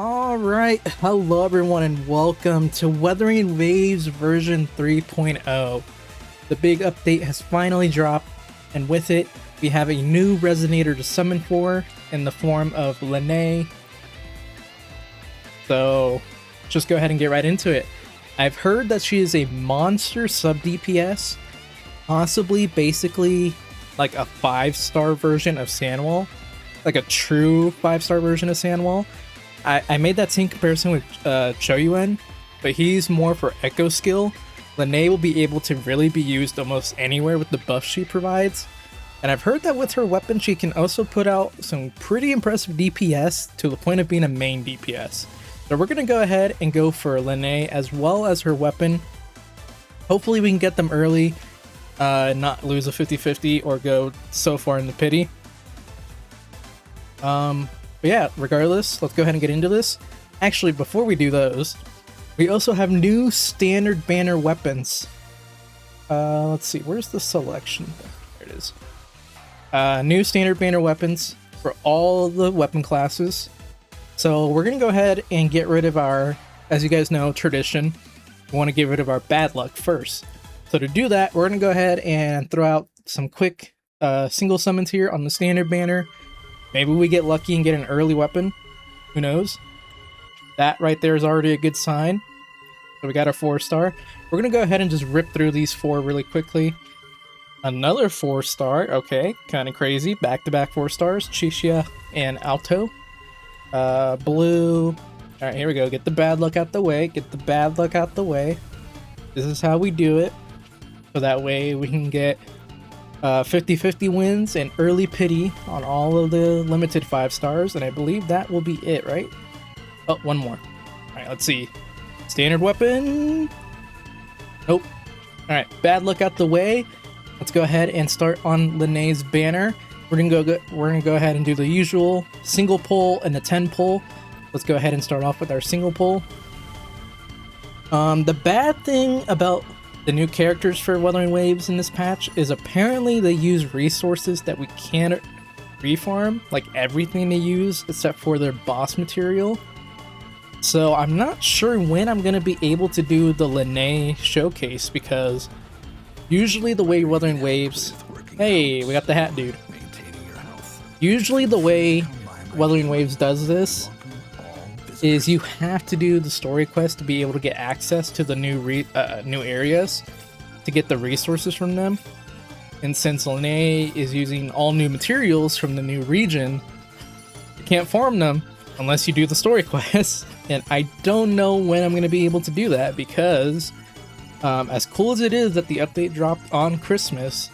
Alright, hello everyone and welcome to Wuthering Waves version 3.0. The big update has finally dropped, and with it, we have a new resonator to summon for in the form of Lynae. So, just go ahead and get right into it. I've heard that she is a monster sub DPS, possibly basically like a 5-star version of Sandwall, like a true 5-star version of Sandwall. I made that same comparison with Choyuan, but he's more for echo skill. Lynae will be able to really be used almost anywhere with the buff she provides. And I've heard that with her weapon she can also put out some pretty impressive DPS to the point of being a main DPS. So we're going to go ahead and go for Lynae as well as her weapon. Hopefully we can get them early, not lose a 50-50 or go so far in the pity. But yeah, regardless, let's go ahead and get into this. Actually, before we do those, we also have new standard banner weapons. Let's see, where's the selection? There it is. New standard banner weapons for all the weapon classes. So we're going to go ahead and get rid of our, as you guys know, tradition. We want to get rid of our bad luck first. So to do that, we're going to go ahead and throw out some quick single summons here on the standard banner. Maybe we get lucky and get an early weapon. Who knows? That right there is already a good sign. So we got our 4-star. We're going to go ahead and just rip through these 4 really quickly. Another 4-star. Okay, kind of crazy. Back-to-back 4-stars. Chisha and Alto. Blue. Alright, here we go. Get the bad luck out the way. Get the bad luck out the way. This is how we do it. So that way we can get 50-50 wins and early pity on all of the limited 5-stars, and I believe that will be it, right? Oh, one more. Alright, let's see. Standard weapon. Nope. Alright, bad luck out the way. Let's go ahead and start on Lynae's banner. We're gonna go ahead and do the usual single pull and the 10 pull. Let's go ahead and start off with our single pull. The bad thing about the new characters for Wuthering Waves in this patch is apparently they use resources that we can't refarm, like everything they use except for their boss material. So I'm not sure when I'm going to be able to do the Lynae showcase, because usually the way Wuthering Waves... Hey, we got the hat dude. Usually the way Wuthering Waves does this is you have to do the story quest to be able to get access to the new areas to get the resources from them. And since Lynae is using all new materials from the new region, you can't farm them unless you do the story quest. And I don't know when I'm going to be able to do that, because as cool as it is that the update dropped on Christmas,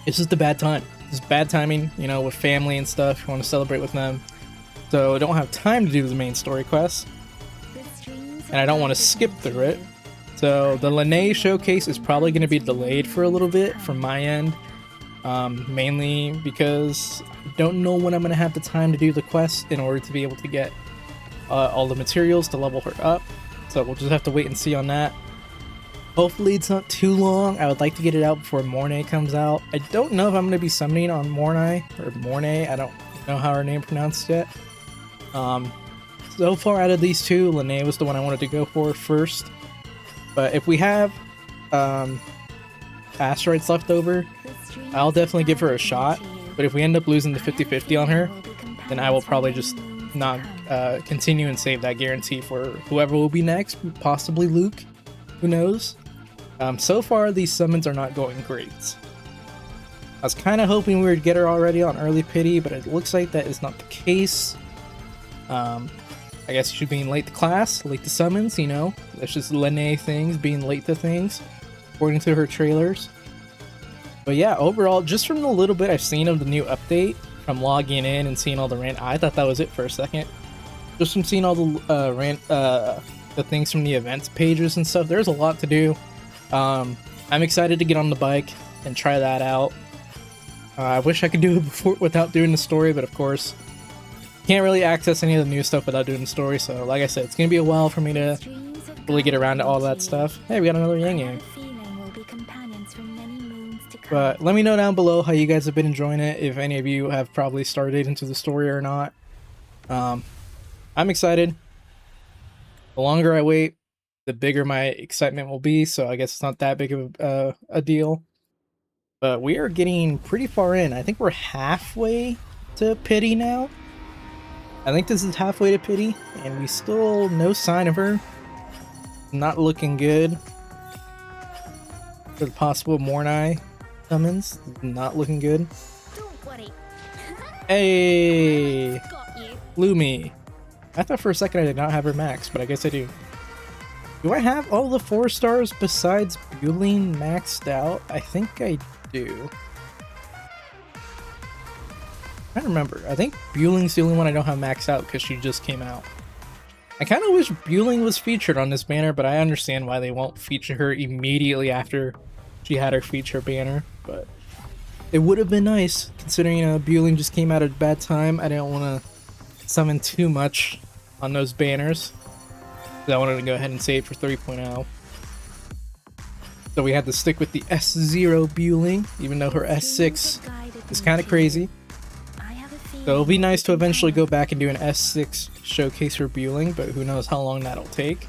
it's just a bad time. It's bad timing, you know, with family and stuff. You want to celebrate with them. So I don't have time to do the main story quest, and I don't want to skip through it. So the Lynae showcase is probably going to be delayed for a little bit from my end, mainly because I don't know when I'm going to have the time to do the quest in order to be able to get all the materials to level her up. So we'll just have to wait and see on that. Hopefully it's not too long. I would like to get it out before Mornae comes out. I don't know if I'm going to be summoning on Mornae or Mornae. I don't know how her name pronounced yet. So far out of these two, Lynae was the one I wanted to go for first. But if we have asteroids left over, I'll definitely give her a shot. But if we end up losing the 50-50 on her, then I will probably just not continue and save that guarantee for whoever will be next, possibly Luke. Who knows? So far these summons are not going great. I was kind of hoping we would get her already on early pity, but it looks like that is not the case. I guess she's being late to class, late to summons, you know. That's just Lynae things, being late to things, according to her trailers. But yeah, overall, just from the little bit I've seen of the new update, from logging in and seeing all the rant, I thought that was it for a second. Just from seeing all the the things from the events pages and stuff, there's a lot to do. I'm excited to get on the bike and try that out. I wish I could do it before without doing the story, but of course, can't really access any of the new stuff without doing the story. So like I said, it's gonna be a while for me to really get around to all that stuff. Hey, we got another Yang Yang. But let me know down below how you guys have been enjoying it, if any of you have probably started into the story or not. I'm excited. The longer I wait, the bigger my excitement will be, so I guess it's not that big of a deal. But we are getting pretty far in. I think we're halfway to pity now. I think this is halfway to pity, and we still no sign of her. Not looking good. For the possible Mornai summons, not looking good. Don't worry. Hey, Got you. Lumi. I thought for a second I did not have her max, but I guess I do. Do I have all the 4 stars besides Bueling maxed out? I think I do. I don't remember. I think Bueling's the only one I don't have maxed out because she just came out. I kind of wish Bueling was featured on this banner, but I understand why they won't feature her immediately after she had her feature banner. But it would have been nice, considering Bueling just came out at a bad time. I didn't want to summon too much on those banners. I wanted to go ahead and save for 3.0. So we had to stick with the S0 Bueling, even though her S6 is kind of crazy. So it'll be nice to eventually go back and do an S6 showcase for Bueling, but who knows how long that'll take.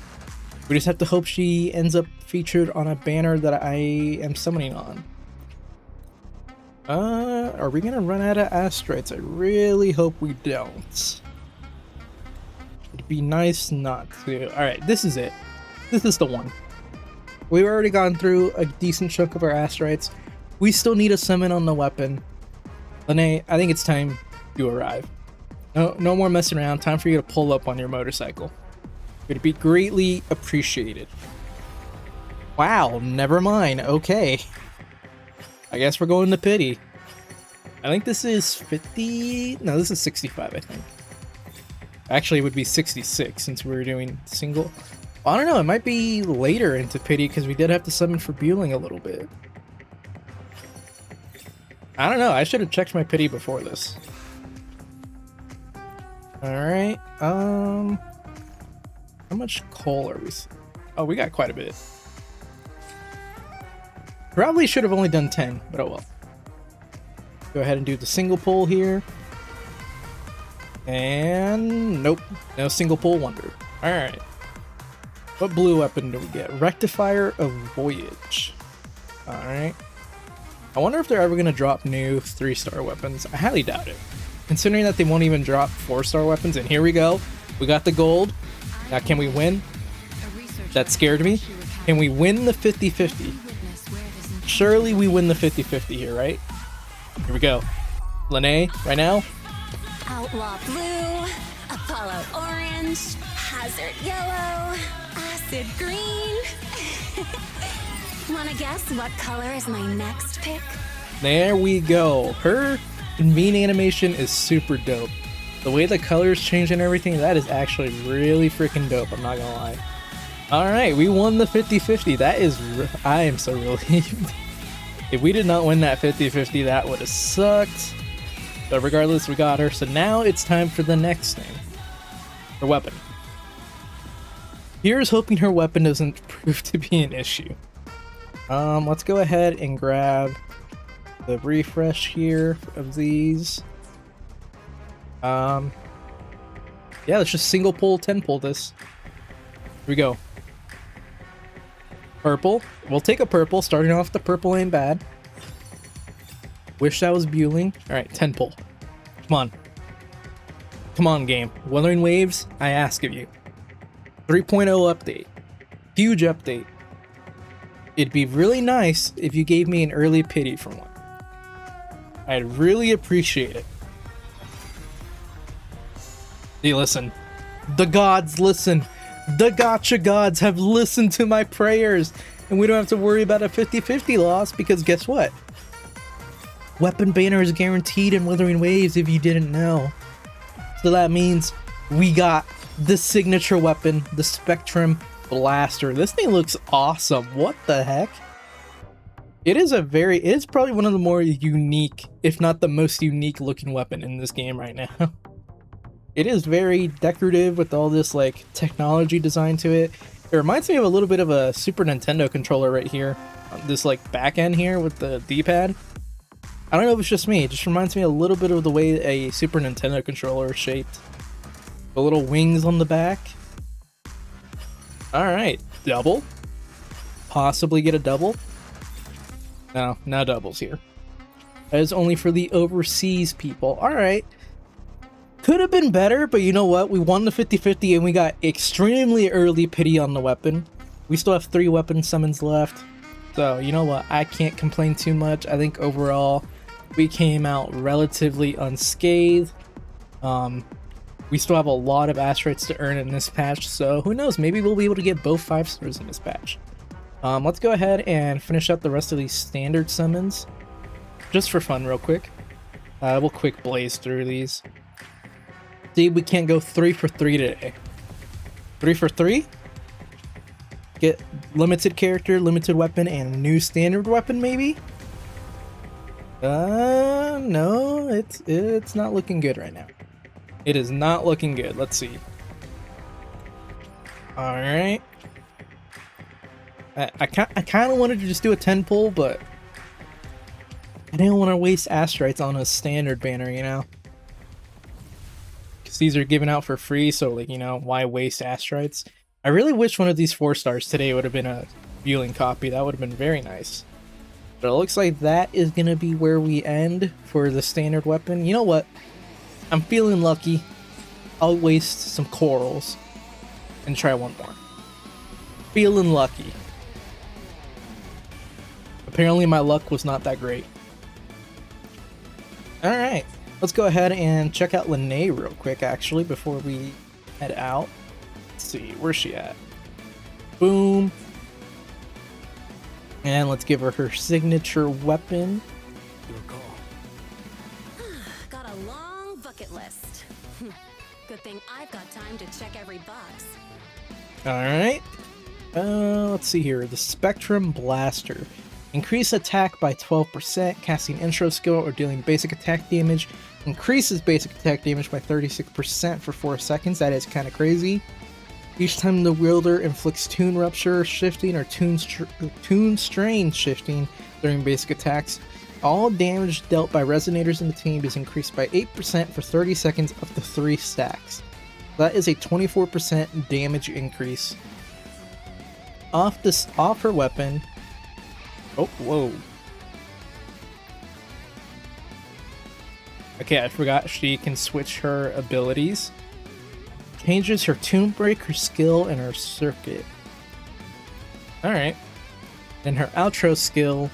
We just have to hope she ends up featured on a banner that I am summoning on. Are we gonna run out of asteroids? I really hope we don't. It'd be nice not to. Alright, this is it. This is the one. We've already gone through a decent chunk of our asteroids. We still need a summon on the weapon. Lynae, I think it's time you arrive. No more messing around. Time for you to pull up on your motorcycle. It'd be greatly appreciated. Wow, never mind. Okay. I guess we're going to pity. I think this is 50. No, this is 65, I think. Actually, it would be 66 since we were doing single. I don't know. It might be later into pity because we did have to summon for Bueling a little bit. I don't know. I should have checked my pity before this. Alright, how much coal are we? Oh, we got quite a bit. Probably should have only done 10, but oh well. Go ahead and do the single pull here. And nope, no single pull wonder. Alright. What blue weapon do we get? Rectifier of Voyage. Alright. I wonder if they're ever going to drop new 3-star weapons. I highly doubt it. Considering that they won't even drop 4-star weapons, and here we go. We got the gold. Now can we win? That scared me. Can we win the 50-50? Surely we win the 50-50 here, right? Here we go. Lynae, right now. Outlaw blue, Apollo orange, hazard yellow, acid green. Wanna guess what color is my next pick? There we go. Her convene animation is super dope. The way the colors change and everything, that is actually really freaking dope, I'm not gonna lie. Alright, we won the 50-50. That is, I am so relieved. If we did not win that 50-50, that would have sucked. But regardless, we got her. So now it's time for the next thing. Her weapon. Here's hoping her weapon doesn't prove to be an issue. Let's go ahead and grab the refresh here of these. Yeah, let's just single pull, 10 pull this. Here we go. Purple. We'll take a purple. Starting off, the purple ain't bad. Wish that was Bueling. Alright, 10 pull. Come on. Come on, game. Wuthering Waves, I ask of you. 3.0 update. Huge update. It'd be really nice if you gave me an early pity for one. I'd really appreciate it. Hey, listen. The gods listen. The gacha gods have listened to my prayers. And we don't have to worry about a 50-50 loss because guess what? Weapon banner is guaranteed in Wuthering Waves if you didn't know. So that means we got the signature weapon, the Spectrum Blaster. This thing looks awesome. What the heck? It is probably one of the more unique, if not the most unique looking weapon in this game right now. It is very decorative with all this like technology design to it. It reminds me of a little bit of a Super Nintendo controller right here. This like back end here with the D-pad. I don't know if it's just me, it just reminds me a little bit of the way a Super Nintendo controller is shaped. The little wings on the back. Alright, double. Possibly get a double. No, no doubles here. That is only for the overseas people. Alright. Could have been better, but you know what? We won the 50-50 and we got extremely early pity on the weapon. We still have 3 weapon summons left. So, you know what? I can't complain too much. I think overall, we came out relatively unscathed. We still have a lot of asteroids to earn in this patch, so who knows? Maybe we'll be able to get both 5 stars in this patch. Let's go ahead and finish up the rest of these standard summons. Just for fun real quick. We'll quick blaze through these. See, we can't go 3 for 3 today. 3 for 3? Get limited character, limited weapon, and new standard weapon maybe? No, it's not looking good right now. It is not looking good. Let's see. Alright. I kind of wanted to just do a 10 pull, but I didn't want to waste asteroids on a standard banner, you know? Because these are given out for free, so, like, you know, why waste asteroids? I really wish one of these 4 stars today would have been a fueling copy. That would have been very nice. But it looks like that is going to be where we end for the standard weapon. You know what? I'm feeling lucky. I'll waste some corals and try one more. Feeling lucky. Apparently my luck was not that great. Alright, let's go ahead and check out Lynae real quick actually before we head out. Let's see, where's she at? Boom. And let's give her her signature weapon. Your call. Got a long bucket list. Good thing I've got time to check every box. Alright. Let's see here. The Spectrum Blaster. Increase attack by 12%, casting intro skill or dealing basic attack damage. Increases basic attack damage by 36% for 4 seconds. That is kind of crazy. Each time the wielder inflicts tune rupture shifting or tune strain shifting during basic attacks, all damage dealt by resonators in the team is increased by 8% for 30 seconds up to 3 stacks. That is a 24% damage increase. Off her weapon. Oh, whoa. Okay, I forgot she can switch her abilities. Changes her tune break, her skill, and her circuit. Alright. Then her outro skill.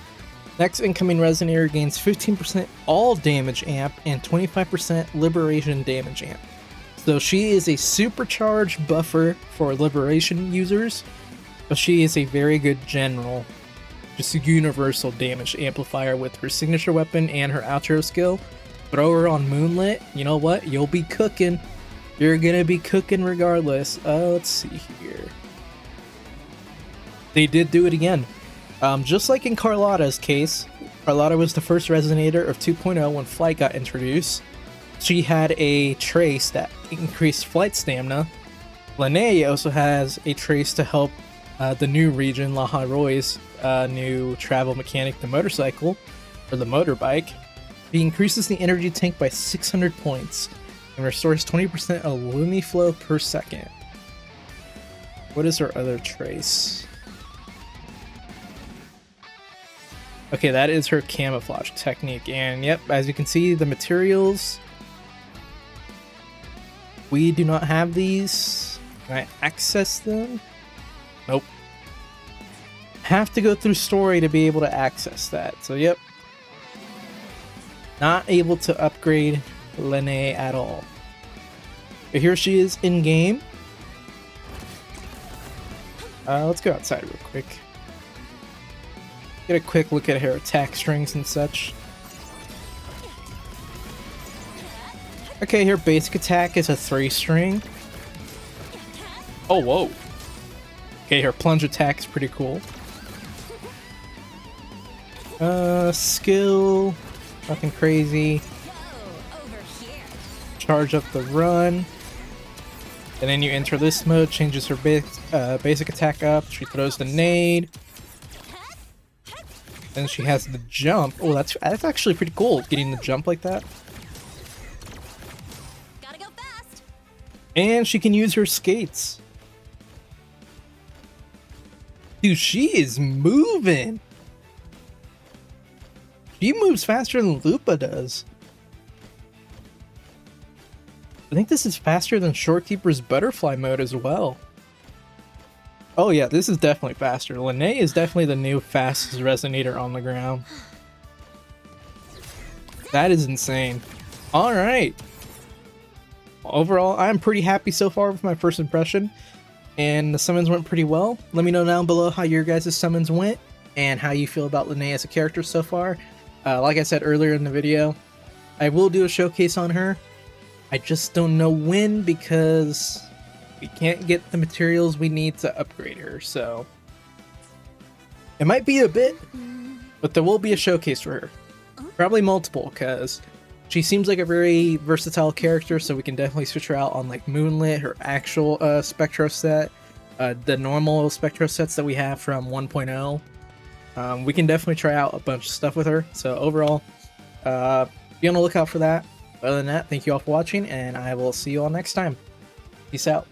Next incoming resonator gains 15% all damage amp and 25% liberation damage amp. So she is a supercharged buffer for liberation users, but she is a very good general. Just a universal damage amplifier with her signature weapon and her outro skill. Throw her on Moonlit, you know what? You'll be cooking. You're gonna be cooking regardless. Let's see here. They did do it again. Just like in Carlotta's case, Carlotta was the first resonator of 2.0 when Flight got introduced. She had a trace that increased flight stamina. Lynae also has a trace to help the new region, La Roy's new travel mechanic, the motorcycle, or the motorbike. He increases the energy tank by 600 points and restores 20% of Lumi flow per second. What is her other trace? Okay, that is her camouflage technique, and yep, as you can see, the materials, we do not have these. Can I access them? Nope. Have to go through story to be able to access that, so yep. Not able to upgrade Lynae at all. But here she is in game. Let's go outside real quick. Get a quick look at her attack strings and such. Okay, her basic attack is a 3-string. Oh, whoa. Okay, her plunge attack is pretty cool. Skill, nothing crazy. Charge up the run. And then you enter this mode, changes her basic attack up. She throws the nade. Then she has the jump. Oh, that's actually pretty cool, getting the jump like that. Gotta go fast. And she can use her skates. Dude, she is moving. She moves faster than Lupa does. I think this is faster than Shorekeeper's butterfly mode as well. Oh yeah, this is definitely faster. Lynae is definitely the new fastest resonator on the ground. That is insane. Alright. Overall, I'm pretty happy so far with my first impression. And the summons went pretty well. Let me know down below how your guys' summons went and how you feel about Lynae as a character so far. Like I said earlier in the video, I will do a showcase on her. I just don't know when because we can't get the materials we need to upgrade her, so it might be a bit, but there will be a showcase for her. Probably multiple, because she seems like a very versatile character, so we can definitely switch her out on like Moonlit, her actual Spectro set, the normal Spectro sets that we have from 1.0. We can definitely try out a bunch of stuff with her, so overall, be on the lookout for that. Other than that, thank you all for watching, and I will see you all next time. Peace out.